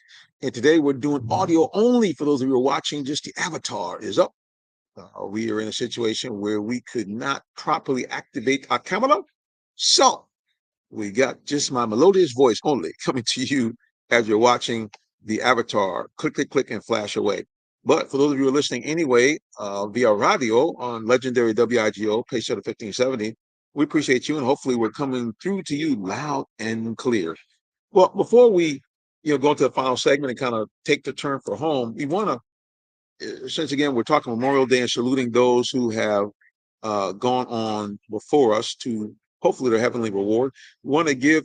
and today we're doing audio only for those of you who are watching. Just the avatar is up. We are in a situation where we could not properly activate our camera, so we got just my melodious voice only coming to you as you're watching the avatar. Click, click, click, and flash away. But for those of you who are listening anyway, via radio on legendary WIGO, Pacesetter 1570, we appreciate you, and hopefully we're coming through to you loud and clear. Well, before we go into the final segment and kind of take the turn for home, we want to, since again, we're talking Memorial Day and saluting those who have gone on before us to hopefully their heavenly reward, we want to give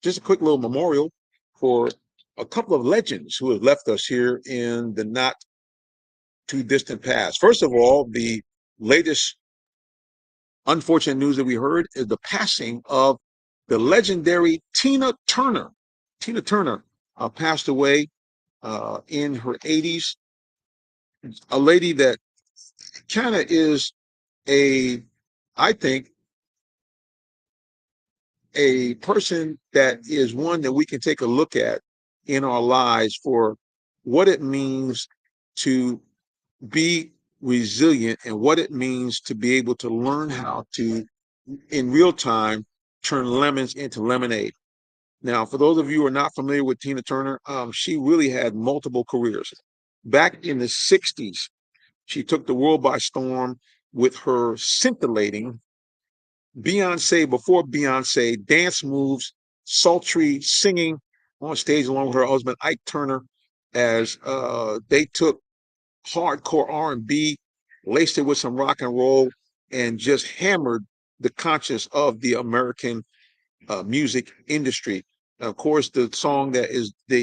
just a quick little memorial for a couple of legends who have left us here in the not too distant past. First of all, the latest unfortunate news that we heard is the passing of the legendary Tina Turner. Tina Turner passed away in her 80s. A lady that kind of is I think, a person that is one that we can take a look at in our lives for what it means to be resilient and what it means to be able to learn how to, in real time, turn lemons into lemonade. Now, for those of you who are not familiar with Tina Turner, she really had multiple careers. Back in the 60s, she took the world by storm with her scintillating Beyonce, before Beyonce, dance moves, sultry singing on stage along with her husband, Ike Turner, as they took hardcore R&B, laced it with some rock and roll, and just hammered the conscience of the American music industry. And of course, the song that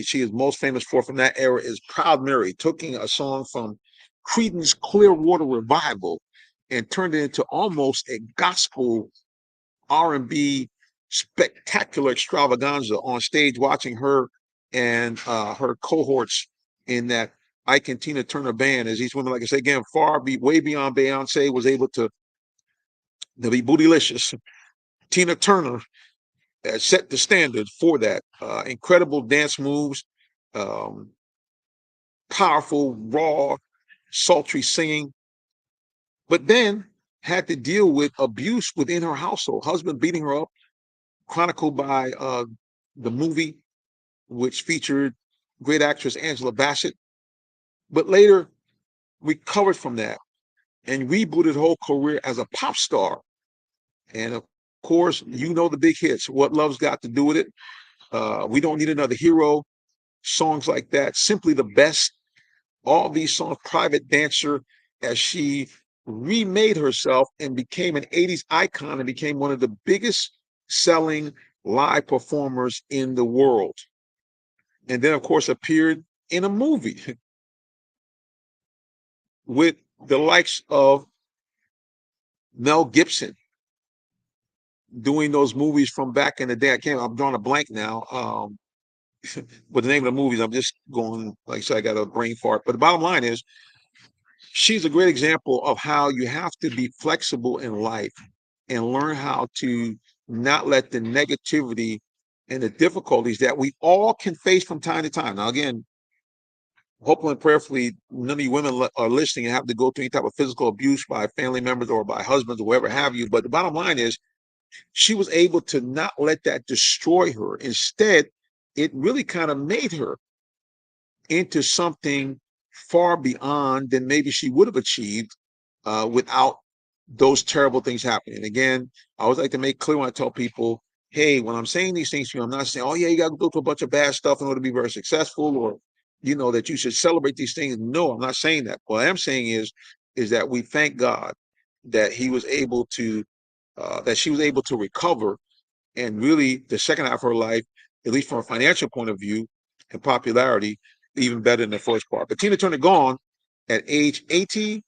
she is most famous for from that era is Proud Mary, taking a song from Creedence Clearwater Revival and turned it into almost a gospel R&B spectacular extravaganza on stage, watching her and her cohorts in that Ike and Tina Turner band, as these women, like I say again, way beyond Beyonce was able to be bootylicious. Tina Turner set the standard for that. Incredible dance moves, powerful, raw, sultry singing, but then had to deal with abuse within her household. Husband beating her up, chronicled by the movie, which featured great actress Angela Bassett. But later recovered from that and rebooted her whole career as a pop star. And of course, you know the big hits, What Love's Got to Do with It, We Don't Need Another Hero, songs like that, Simply the Best, all these songs, Private Dancer, as she remade herself and became an 80s icon and became one of the biggest selling live performers in the world. And then, of course, appeared in a movie with the likes of Mel Gibson doing those movies from back in the day. I'm drawing a blank now. With the name of the movies, I'm just going, like I said, I got a brain fart. But the bottom line is, she's a great example of how you have to be flexible in life and learn how to not let the negativity and the difficulties that we all can face from time to time. Now, again, hopefully and prayerfully, none of you women are listening and have to go through any type of physical abuse by family members or by husbands or whatever have you. But the bottom line is, she was able to not let that destroy her. Instead, it really kind of made her into something far beyond than maybe she would have achieved without those terrible things happening. Again, I always like to make clear when I tell people, hey, when I'm saying these things to you, I'm not saying, oh yeah, you got to go through a bunch of bad stuff in order to be very successful, or that you should celebrate these things. No, I'm not saying that. What I am saying is that we thank God that he was able to, that she was able to recover, and really the second half of her life, at least from a financial point of view and popularity, even better than the first part. But Tina Turner gone at age 84.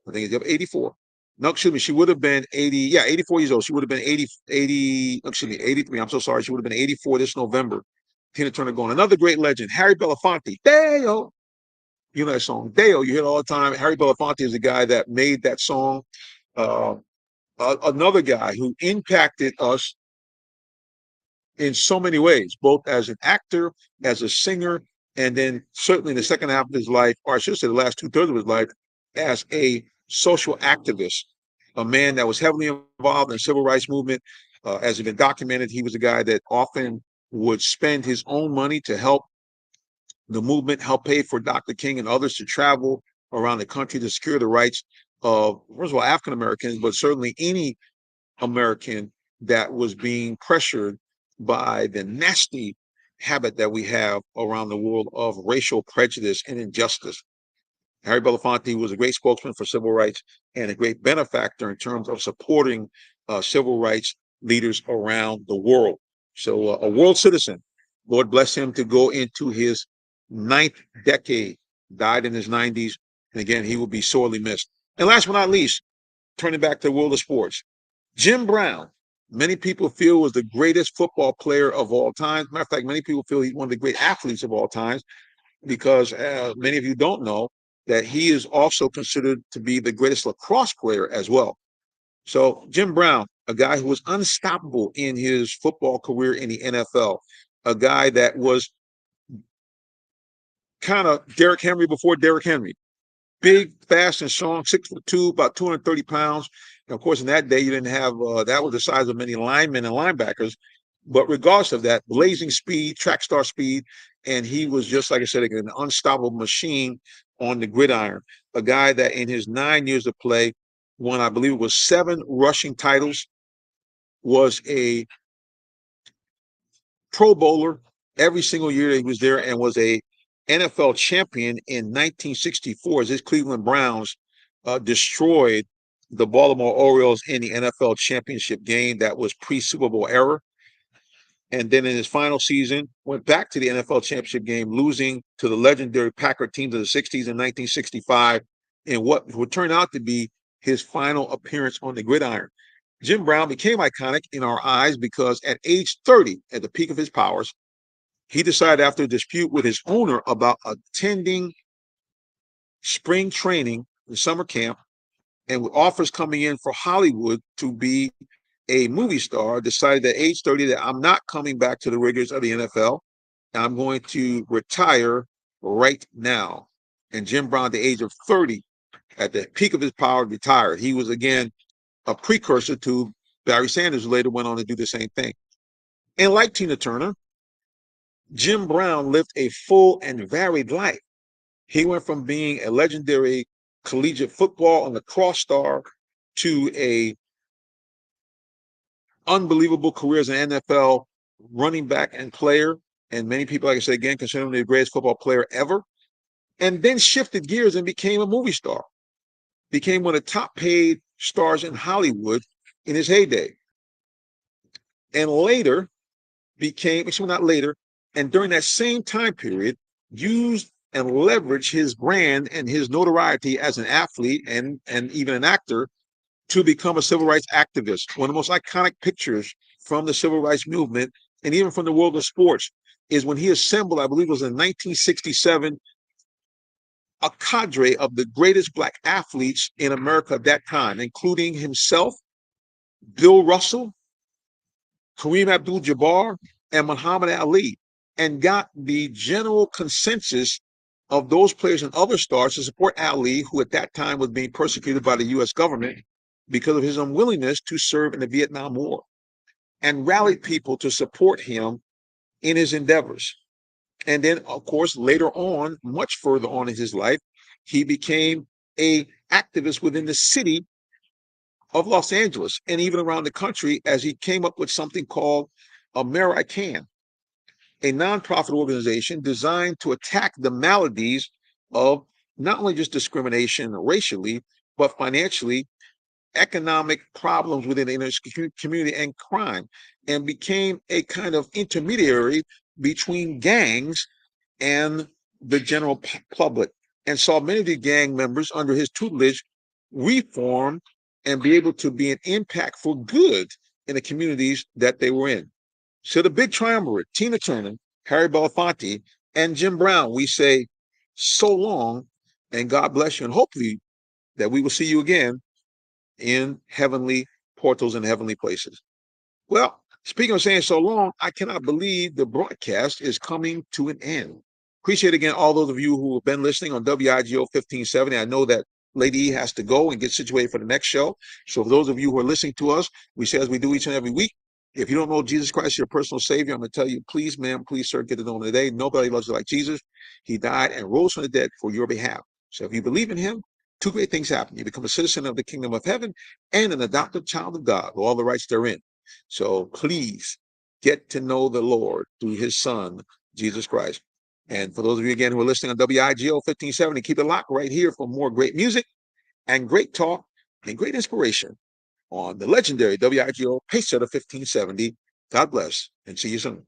I think it's 84. No, excuse me. She would have been 80. Yeah, 84 years old. She would have been 80, excuse me, 83. I'm so sorry. She would have been 84 this November. Tina Turner gone. Another great legend, Harry Belafonte. Dale. You know that song, Dale. You hear it all the time. Harry Belafonte is the guy that made that song. Another guy who impacted us in so many ways, both as an actor, as a singer, and then certainly in the second half of his life, or I should say the last 2/3 of his life, as a social activist, a man that was heavily involved in the civil rights movement. As has been documented, he was a guy that often would spend his own money to help the movement, help pay for Dr. King and others to travel around the country to secure the rights of, first of all, African Americans, but certainly any American that was being pressured by the nasty habit that we have around the world of racial prejudice and injustice. Harry Belafonte was a great spokesman for civil rights and a great benefactor in terms of supporting civil rights leaders around the world. So a world citizen, Lord bless him, to go into his 9th decade, died in his 90s. And again, he will be sorely missed. And last but not least, turning back to the world of sports, Jim Brown, many people feel was the greatest football player of all time. Matter of fact, many people feel he's one of the great athletes of all times, because many of you don't know that he is also considered to be the greatest lacrosse player as well. So Jim Brown, a guy who was unstoppable in his football career in the NFL, a guy that was kind of Derrick Henry before Derrick Henry. Big, fast, and strong, 6'2", about 230 pounds. And of course, in that day, you didn't have that was the size of many linemen and linebackers. But regardless of that, blazing speed, track star speed, and he was just, like I said, an unstoppable machine on the gridiron. A guy that in his 9 years of play won, I believe it was 7 rushing titles, was a Pro Bowler every single year that he was there, and was a NFL champion in 1964 as his Cleveland Browns destroyed the Baltimore Orioles in the NFL championship game that was pre-Super Bowl era. And then in his final season, went back to the NFL championship game, losing to the legendary Packard teams of the 60s in 1965, in what would turn out to be his final appearance on the gridiron. Jim Brown became iconic in our eyes because at age 30, at the peak of his powers, he decided, after a dispute with his owner about attending spring training, the summer camp, and with offers coming in for Hollywood to be a movie star, decided at age 30 that I'm not coming back to the rigors of the NFL. I'm going to retire right now. And Jim Brown, at the age of 30, at the peak of his power, retired. He was, again, a precursor to Barry Sanders, who later went on to do the same thing. And like Tina Turner, Jim Brown lived a full and varied life. He went from being a legendary collegiate football and lacrosse star to a unbelievable career as an NFL running back and player. And many people, like I said, again, consider him the greatest football player ever. And then shifted gears and became a movie star. Became one of the top paid stars in Hollywood in his heyday. And later became, actually not later, and during that same time period, used and leveraged his brand and his notoriety as an athlete and even an actor to become a civil rights activist. One of the most iconic pictures from the civil rights movement and even from the world of sports is when he assembled, I believe it was in 1967, a cadre of the greatest Black athletes in America at that time, including himself, Bill Russell, Kareem Abdul-Jabbar, and Muhammad Ali, and got the general consensus of those players and other stars to support Ali, who at that time was being persecuted by the U.S. government because of his unwillingness to serve in the Vietnam War, and rallied people to support him in his endeavors. And then, of course, later on, much further on in his life, he became an activist within the city of Los Angeles and even around the country as he came up with something called American, a nonprofit organization designed to attack the maladies of not only just discrimination racially, but financially, economic problems within the inner community and crime, and became a kind of intermediary between gangs and the general public, and saw many of the gang members under his tutelage reform and be able to be an impact for good in the communities that they were in. So the big triumvirate, Tina Turner, Harry Belafonte, and Jim Brown, we say so long and God bless you, and hopefully that we will see you again in heavenly portals and heavenly places. Well, speaking of saying so long, I cannot believe the broadcast is coming to an end. Appreciate again all those of you who have been listening on WIGO 1570. I know that Lady E has to go and get situated for the next show. So for those of you who are listening to us, we say as we do each and every week, if you don't know Jesus Christ, your personal Savior, I'm going to tell you, please, ma'am, please, sir, get to know him today. Nobody loves you like Jesus. He died and rose from the dead for your behalf. So if you believe in him, two great things happen. You become a citizen of the kingdom of heaven and an adopted child of God with all the rights therein. So please get to know the Lord through his son, Jesus Christ. And for those of you, again, who are listening on WIGO 1570, keep it locked right here for more great music and great talk and great inspiration on the legendary WIGO Pacesetter 1570. God bless and see you soon.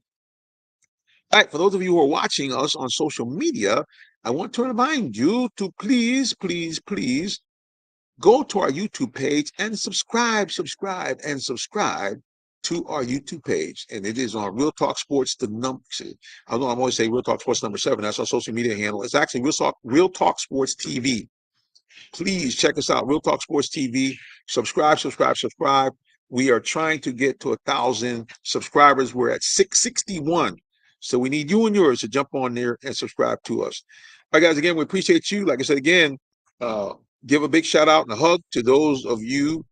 All right, for those of you who are watching us on social media, I want to remind you to please, please, please go to our YouTube page and subscribe to our YouTube page. And it is on Real Talk Sports, the number. I know I'm always saying Real Talk Sports number 7. That's our social media handle. It's actually Real Talk Sports TV. Please check us out, Real Talk Sports TV. Subscribe. We are trying to get to 1,000 subscribers. We're at 661. So we need you and yours to jump on there and subscribe to us. All right, guys, again, we appreciate you. Like I said, again, give a big shout out and a hug to those of you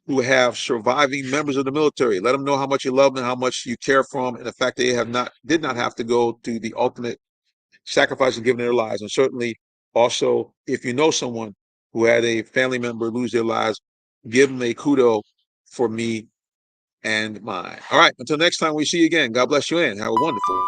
who have surviving members of the military. Let them know how much you love them, how much you care for them, and the fact they did not have to go to the ultimate sacrifice of giving their lives. And certainly also, if you know someone who had a family member lose their lives, give them a kudo for me and mine. All right, until next time we see you again, God bless you and have a wonderful